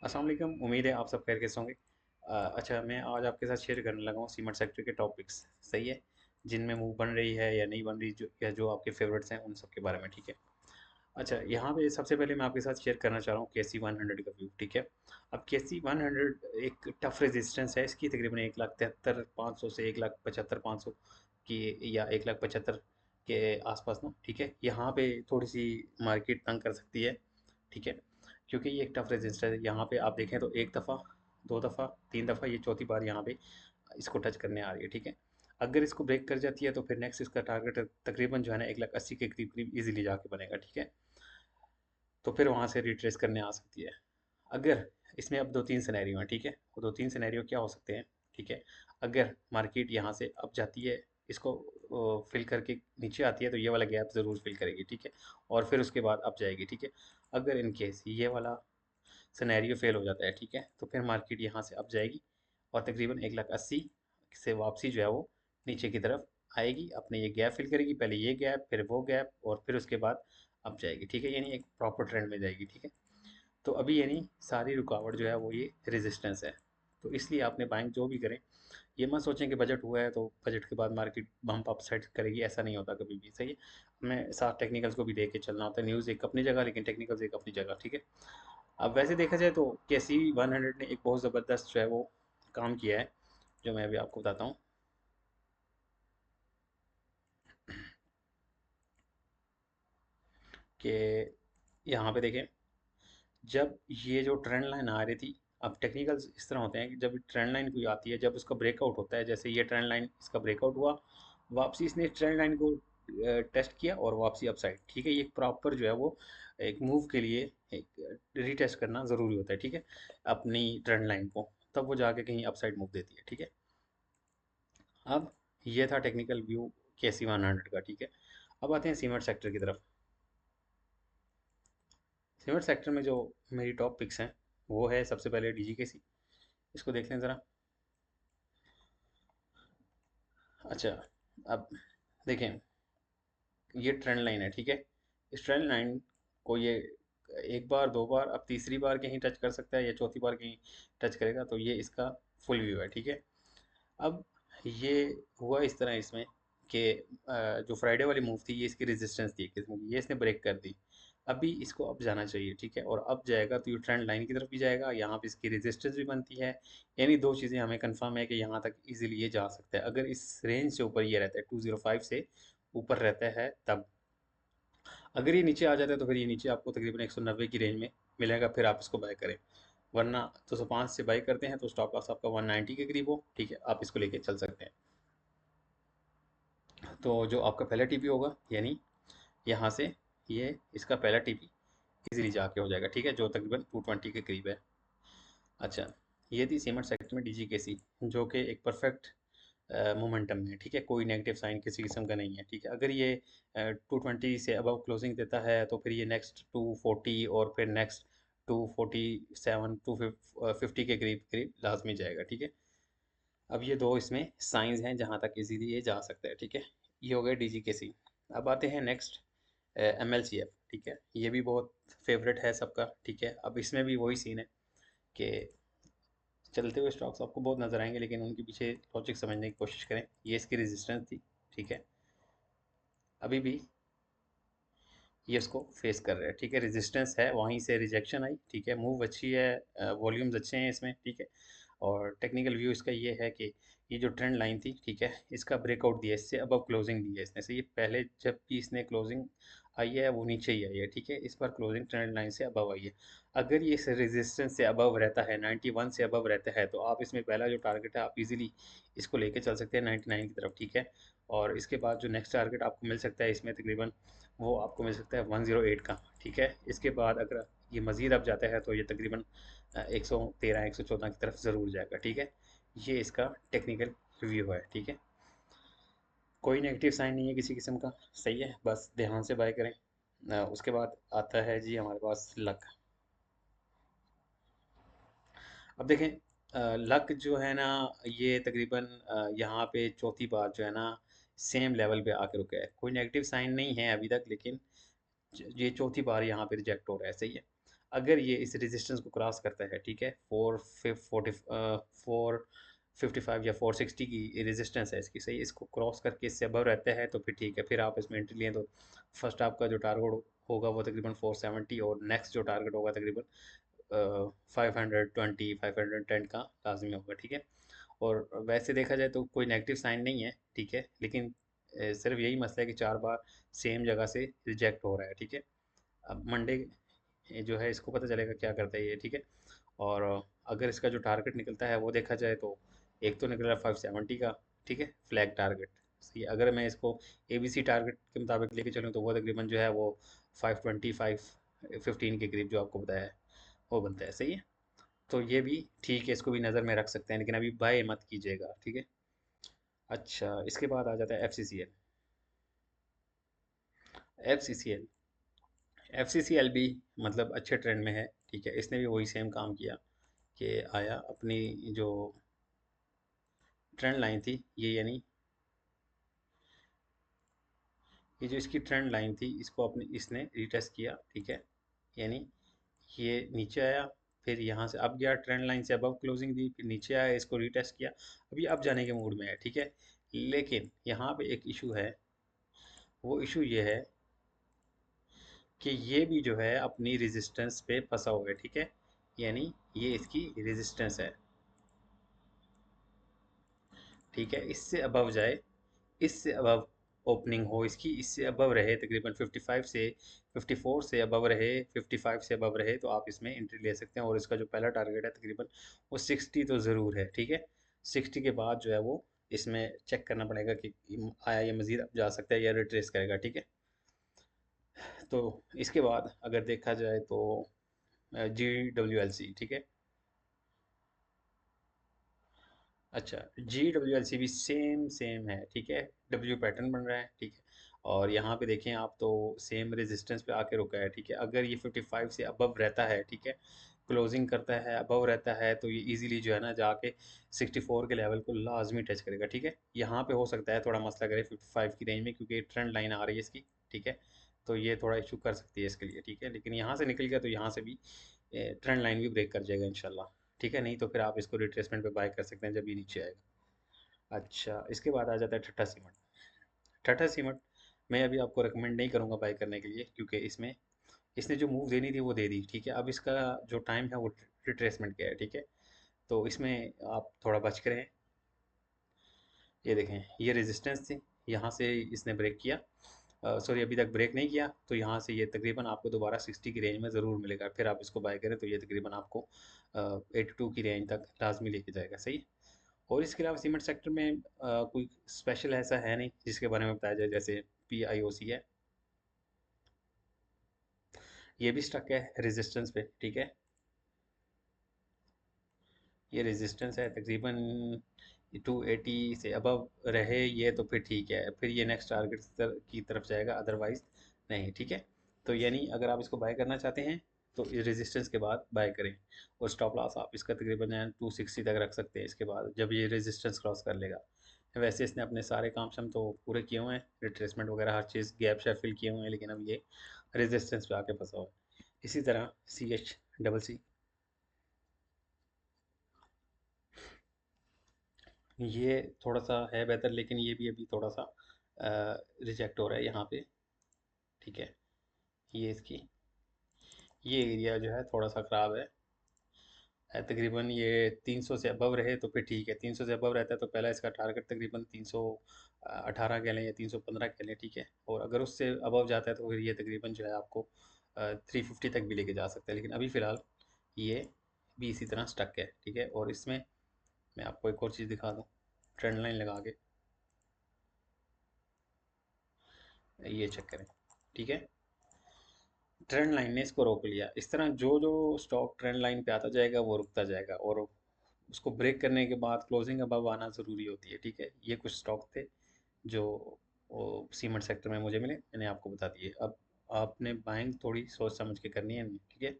अस्सलाम वालेकुम। उम्मीद है आप सब खैरियत से होंगे। अच्छा, मैं आज आपके साथ शेयर करने लगा हूँ सीमेंट सेक्टर के टॉपिक्स। सही है, जिनमें मूव बन रही है या नहीं बन रही, जो या जो आपके फेवरेट्स हैं उन सब के बारे में। ठीक है। अच्छा, यहाँ पे सबसे पहले मैं आपके साथ शेयर करना चाह रहा हूँ केसी 100 का व्यू। ठीक है। अब केसी 100 एक टफ रेजिस्टेंस है इसकी, तकरीबन 1,73,500 से 1,75,500 की, या 1,75,000 के आसपास ना। ठीक है, यहाँ पे थोड़ी सी मार्केट तंग कर सकती है। ठीक है, क्योंकि ये एक टफ रेजिस्टेंस है। यहाँ पे आप देखें तो एक दफ़ा, दो दफ़ा, तीन दफ़ा, ये चौथी बार यहाँ पे इसको टच करने आ रही है। ठीक है। अगर इसको ब्रेक कर जाती है तो फिर नेक्स्ट इसका टारगेट तकरीबन जो है ना 1,80,000 के करीब करीब इजीली जाके बनेगा। ठीक है। तो फिर वहाँ से रिट्रेस करने आ सकती है। अगर इसमें अब दो तीन सिनेरियो हैं। ठीक है, वो दो तीन सिनेरियो क्या हो सकते हैं? ठीक है, अगर मार्केट यहाँ से अब जाती है, इसको फिल करके नीचे आती है, तो ये वाला गैप ज़रूर फिल करेगी। ठीक है, और फिर उसके बाद अब जाएगी। ठीक है, अगर इन केस ये वाला सिनेरियो फेल हो जाता है, ठीक है, तो फिर मार्केट यहाँ से अब जाएगी और तकरीबन 1,80,000 से वापसी जो है वो नीचे की तरफ आएगी, अपने ये गैप फिल करेगी, पहले ये गैप, फिर वो गैप, और फिर उसके बाद अब जाएगी। ठीक है, यानी एक प्रॉपर ट्रेंड में जाएगी। ठीक है, तो अभी यानी सारी रुकावट जो है वो ये रेजिस्टेंस है। तो इसलिए आपने बाइंग जो भी करें, ये मत सोचें कि बजट हुआ है तो बजट के बाद मार्केट बम्प अप साइड करेगी। ऐसा नहीं होता कभी भी। सही है, हमें साथ टेक्निकल्स को भी देख के चलना होता है। न्यूज़ एक अपनी जगह, लेकिन टेक्निकल्स एक अपनी जगह। ठीक है। अब वैसे देखा जाए तो केसी 100 ने एक बहुत ज़बरदस्त जो है वो काम किया है, जो मैं अभी आपको बताता हूँ। कि यहाँ पे देखें, जब ये जो ट्रेंड लाइन आ रही थी, अब टेक्निकल्स इस तरह होते हैं कि जब ट्रेंड लाइन कोई आती है, जब उसका ब्रेकआउट होता है, जैसे ये ट्रेंड लाइन इसका ब्रेकआउट हुआ, वापसी इसने ट्रेंड लाइन को टेस्ट किया और वापसी अपसाइड। ठीक है, ये प्रॉपर जो है वो एक मूव के लिए एक रीटेस्ट करना ज़रूरी होता है। ठीक है, अपनी ट्रेंड लाइन को, तब वो जाके कहीं अपसाइड मूव देती है। ठीक है। अब ये था टेक्निकल व्यू केसी 100 का। ठीक है, अब आते हैं सीमेंट सेक्टर की तरफ। सीमेंट सेक्टर में जो मेरी टॉप पिक्स हैं, वो है सबसे पहले डीजीकेसी। इसको देख लें ज़रा। अच्छा, अब देखें, ये ट्रेंड लाइन है। ठीक है, इस ट्रेंड लाइन को ये एक बार, दो बार, अब तीसरी बार कहीं टच कर सकता है या चौथी बार कहीं टच करेगा, तो ये इसका फुल व्यू है। ठीक है। अब ये हुआ इस तरह इसमें कि जो फ्राइडे वाली मूव थी, ये इसकी रेजिस्टेंस थी किस्म की, ये इसने ब्रेक कर दी। अभी इसको अब जाना चाहिए। ठीक है, और अब जाएगा तो ये ट्रेंड लाइन की तरफ भी जाएगा, यहाँ पे इसकी रेजिस्टेंस भी बनती है। यानी दो चीज़ें हमें कंफर्म है कि यहाँ तक इजीली ये जा सकता है, अगर इस रेंज से ऊपर ये रहता है, 205 से ऊपर रहता है तब। अगर ये नीचे आ जाता है तो फिर ये नीचे आपको तकरीबन 190 की रेंज में मिलेगा, फिर आप इसको बाय करें। वरना 205 से बाई करते हैं तो स्टॉप लॉस आपका 190 के करीब हो। ठीक है, आप इसको लेके चल सकते हैं। तो जो आपका पहला टीपी होगा, यानी यहाँ से ये इसका पहला टीपी इजीली जाके हो जाएगा। ठीक है, जो तकरीबन 220 के करीब है। अच्छा, ये थी सीमेंट सेक्टर में डीजीकेसी, जो कि एक परफेक्ट मोमेंटम में है। ठीक है, कोई नेगेटिव साइन किसी किस्म का नहीं है। ठीक है, अगर ये 220 से अबव क्लोजिंग देता है तो फिर ये नेक्स्ट 240 और फिर नेक्स्ट 247, 250 के करीब करीब लाजमी जाएगा। ठीक है, अब ये दो इसमें साइंस हैं जहाँ तक इजीली ये जा सकता है। ठीक है, ये हो गया डीजीकेसी। अब आते हैं next M L C F. ठीक है, ये भी बहुत फेवरेट है सबका। ठीक है, अब इसमें भी वही सीन है कि चलते हुए स्टॉक्स आपको बहुत नज़र आएंगे, लेकिन उनके पीछे लॉजिक समझने की कोशिश करें। ये इसकी रेजिस्टेंस थी। ठीक है, अभी भी ये उसको फेस कर रहे हैं। ठीक है, रेजिस्टेंस है, वहीं से रिजेक्शन आई। ठीक है, मूव अच्छी है, वॉल्यूम्स अच्छे हैं इसमें। ठीक है, और टेक्निकल व्यू इसका ये है कि ये जो ट्रेंड लाइन थी, ठीक है, इसका ब्रेकआउट दिया, इससे अबव क्लोजिंग दी है इसने से। ये पहले जब भी इसने क्लोजिंग आई है वो नीचे ही आई है। ठीक है, इस बार क्लोजिंग ट्रेंड लाइन से अबव आई है। अगर ये इस रेजिस्टेंस से अबव रहता है, 91 से अबव रहता है, तो आप इसमें पहला जो टारगेट है आप इजीली इसको लेके चल सकते हैं 99 की तरफ। ठीक है, और इसके बाद जो नेक्स्ट टारगेट आपको मिल सकता है इसमें तकरीबन, वो आपको मिल सकता है 108 का। ठीक है, इसके बाद अगर ये मज़ीद अब जाता है तो ये तकरीबन 113, 114 की तरफ ज़रूर जाएगा। ठीक है, ये इसका टेक्निकल रिव्यू है। ठीक है, कोई नेगेटिव साइन नहीं है किसी किस्म का। सही है, बस ध्यान से बाय करें। उसके बाद आता है जी हमारे पास लक। अब देखें, लक जो है ना, ये तकरीबन यहाँ पे चौथी बार जो है ना सेम लेवल पे आके रुका है। कोई नेगेटिव साइन नहीं है अभी तक, लेकिन ये चौथी बार यहाँ पे रिजेक्ट हो रहा है। सही है, अगर ये इस रेजिस्टेंस को क्रॉस करता है, ठीक है, 455 या 460 की रेजिस्टेंस है इसकी, सही, इसको क्रॉस करके इससे अबव रहता है तो फिर ठीक है, फिर आप इसमें एंट्री लें तो फर्स्ट आपका जो टारगेट होगा वो तकरीबन 470 और नेक्स्ट जो टारगेट होगा तकरीबन 520 510 का लाजमी होगा, ठीक है। और वैसे देखा जाए तो कोई नेगेटिव साइन नहीं है, ठीक है, लेकिन सिर्फ यही मसला है कि 4 बार सेम जगह से रिजेक्ट हो रहा है, ठीक है। अब मंडे जो है इसको पता चलेगा क्या करता है ये, ठीक है। और अगर इसका जो टारगेट निकलता है वो देखा जाए तो एक तो निकल रहा है 570 का, ठीक है, फ्लैग टारगेट, सही है। अगर मैं इसको ABC टारगेट के मुताबिक लेके चलूँ तो वो तकरीबन जो है वो 525 15 के करीब जो आपको बताया है वो बनता है, सही है। तो ये भी ठीक है, इसको भी नज़र में रख सकते हैं, लेकिन अभी बाय मत कीजिएगा, ठीक है। अच्छा, इसके बाद आ जाता है FCCL। FCCL भी मतलब अच्छे ट्रेंड में है, ठीक है, इसने भी वही सेम काम किया कि आया अपनी जो ट्रेंड लाइन थी ये, यानी ये जो इसकी ट्रेंड लाइन थी इसको अपने इसने रिटेस्ट किया, ठीक है, यानी ये नीचे आया, फिर यहाँ से अब गया, ट्रेंड लाइन से अबव क्लोजिंग दी, फिर नीचे आया, इसको रिटेस्ट किया, अभी अब जाने के मूड में है, ठीक है। लेकिन यहाँ पे एक इशू है, वो इशू ये है कि ये भी जो है अपनी रेजिस्टेंस पे फंसा हुआ है, ठीक है, यानी ये इसकी रेजिस्टेंस है, ठीक है, इससे अबव जाए, इससे अबव ओपनिंग हो इसकी, इससे अबव रहे तकरीबन 55 से 54 से अबव रहे, 55 से अबव रहे तो आप इसमें एंट्री ले सकते हैं। और इसका जो पहला टारगेट है तकरीबन वो 60 तो ज़रूर है, ठीक है। 60 के बाद जो है वो इसमें चेक करना पड़ेगा कि आया ये मज़ीद अब जा सकता है या रिट्रेस करेगा, ठीक है। तो इसके बाद अगर देखा जाए तो GWLC, ठीक है। अच्छा, GWLC भी सेम सेम है, ठीक है, W पैटर्न बन रहा है, ठीक है। और यहाँ पे देखें आप तो सेम रेजिस्टेंस पे आके रुका है, ठीक है। अगर ये 55 से अबव रहता है, ठीक है, क्लोजिंग करता है अबव रहता है तो ये इजीली जो है ना जाके 64 के लेवल को लाजमी टच करेगा, ठीक है। यहाँ पे हो सकता है थोड़ा मसला करे 55 की रेंज में, क्योंकि ट्रेंड लाइन आ रही है इसकी, ठीक है, तो ये थोड़ा इशू कर सकती है इसके लिए, ठीक है। लेकिन यहाँ से निकल गया तो यहाँ से भी ट्रेंड लाइन भी ब्रेक कर जाएगा इंशाल्लाह, ठीक है। नहीं तो फिर आप इसको रिट्रेसमेंट पे बाय कर सकते हैं जब ये नीचे आएगा। अच्छा, इसके बाद आ जाता है ठट्टा सीमेंट। ठट्टा सीमेंट मैं अभी आपको रिकमेंड नहीं करूँगा बाय करने के लिए, क्योंकि इसमें इसने जो मूव देनी थी वो दे दी, ठीक है। अब इसका जो टाइम है वो रिट्रेसमेंट का है, ठीक है, तो इसमें आप थोड़ा बच कर रहें। ये देखें, ये रेजिस्टेंस थी, यहाँ से इसने ब्रेक किया, सॉरी अभी तक ब्रेक नहीं किया, तो यहाँ से ये तकरीबन आपको दोबारा 60 की रेंज में ज़रूर मिलेगा, फिर आप इसको बाय करें तो ये तकरीबन आपको 82 की रेंज तक लाजमी लेके जाएगा, सही। और इसके अलावा सीमेंट सेक्टर में कोई स्पेशल ऐसा है नहीं जिसके बारे में बताया जाए, जैसे PIOC है, ये भी स्टक है रेजिस्टेंस पे, ठीक है। ये रेजिस्टेंस है तकरीबन 280 से अबव रहे ये तो फिर ठीक है, फिर ये नेक्स्ट टारगेट की तरफ जाएगा, अदरवाइज नहीं, ठीक है। तो यानी अगर आप इसको बाय करना चाहते हैं तो इस रेजिस्टेंस के बाद बाय करें। और स्टॉप लॉस आप इसका तकरीबन 260 तक रख सकते हैं इसके बाद, जब ये रेजिस्टेंस क्रॉस कर लेगा। वैसे इसने अपने सारे काम शाम तो पूरे किए हुए हैं, रिट्रेसमेंट वगैरह हर चीज़ गैप शैप फिल किए हुए हैं, लेकिन अब ये रेजिस्टेंस पे आके फंसा हुआ है। इसी तरह CH ये थोड़ा सा है बेहतर, लेकिन ये भी अभी थोड़ा सा रिजेक्ट हो रहा है यहाँ पे, ठीक है। ये इसकी ये एरिया जो है थोड़ा सा ख़राब है, तकरीबन ये 300 से अबव रहे तो फिर ठीक है, 300 से अबव रहता है तो पहला इसका टारगेट तकरीबन 318 कह लें या 315 कह लें, ठीक है। और अगर उससे अबव जाता है तो फिर ये तकरीबन जो है आपको 350 तक भी लेके जा सकता है, लेकिन अभी फ़िलहाल ये भी इसी तरह स्टक है, ठीक है। और इसमें मैं आपको एक और चीज़ दिखा दूँ, ट्रेंड लाइन लगा के ये चेक करें, ठीक है। ट्रेंड लाइन ने इसको रोक लिया, इस तरह जो जो स्टॉक ट्रेंड लाइन पे आता जाएगा वो रुकता जाएगा, और उसको ब्रेक करने के बाद क्लोजिंग अबव आना ज़रूरी होती है, ठीक है। ये कुछ स्टॉक थे जो सीमेंट सेक्टर में मुझे मिले, मैंने आपको बता दिए। अब आपने बाइंग थोड़ी सोच समझ के करनी है, ठीक है।